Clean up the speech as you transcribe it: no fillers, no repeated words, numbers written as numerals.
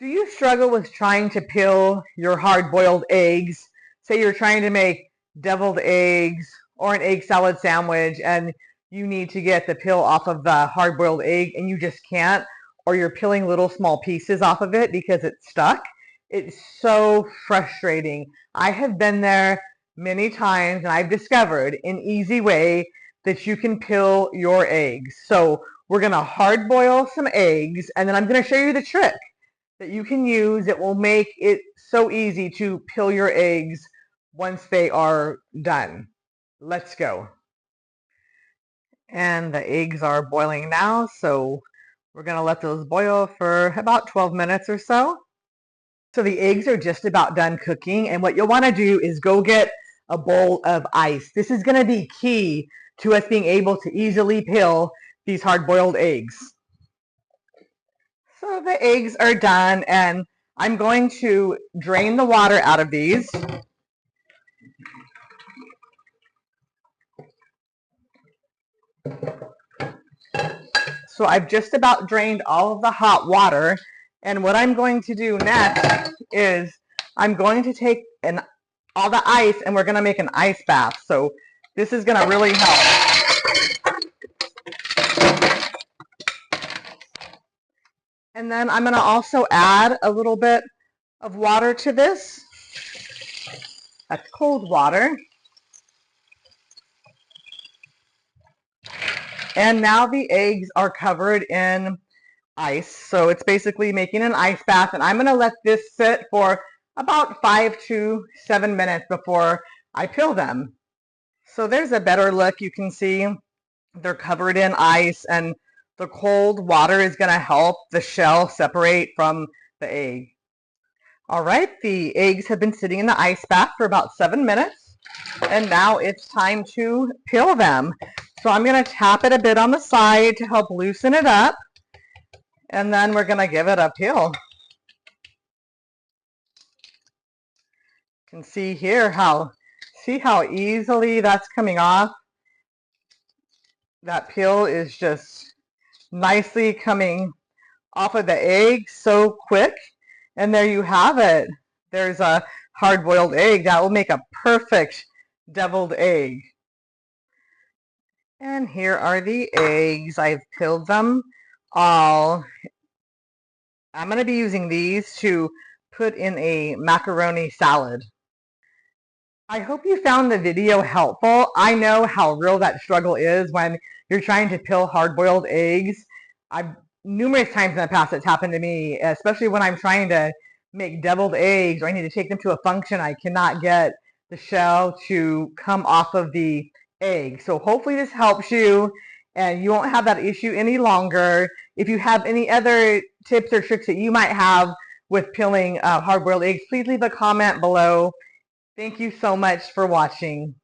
Do you struggle with trying to peel your hard-boiled eggs? Say you're trying to make deviled eggs or an egg salad sandwich and you need to get the peel off of the hard-boiled egg and you just can't, or you're peeling little small pieces off of it because it's stuck. It's so frustrating. I have been there many times and I've discovered an easy way that you can peel your eggs. So we're going to hard boil some eggs and then I'm going to show you the trick that you can use. It will make it so easy to peel your eggs once they are done. Let's go. And the eggs are boiling now, so we're going to let those boil for about 12 minutes or so. So the eggs are just about done cooking, and what you'll want to do is go get a bowl of ice. This is going to be key to us being able to easily peel these hard-boiled eggs. So the eggs are done, and I'm going to drain the water out of these. So I've just about drained all of the hot water, and what I'm going to do next is I'm going to take all the ice and we're going to make an ice bath. So this is going to really help. And then I'm going to also add a little bit of water to this. That's cold water. And now the eggs are covered in ice. So it's basically making an ice bath. And I'm going to let this sit for about 5 to 7 minutes before I peel them. So there's a better look. You can see they're covered in ice, and the cold water is going to help the shell separate from the egg. All right, the eggs have been sitting in the ice bath for about 7 minutes, and now it's time to peel them. So I'm going to tap it a bit on the side to help loosen it up, and then we're going to give it a peel. You can see here how easily that's coming off. That peel is just nicely coming off of the egg so quick. And there you have it. There's a hard-boiled egg that will make a perfect deviled egg. And here are the eggs. I've peeled them all. I'm going to be using these to put in a macaroni salad. I hope you found the video helpful. I know how real that struggle is when you're trying to peel hard-boiled eggs. Numerous times in the past it's happened to me, especially when I'm trying to make deviled eggs or I need to take them to a function. I cannot get the shell to come off of the egg. So hopefully this helps you and you won't have that issue any longer. If you have any other tips or tricks that you might have with peeling hard-boiled eggs, please leave a comment below. Thank you so much for watching.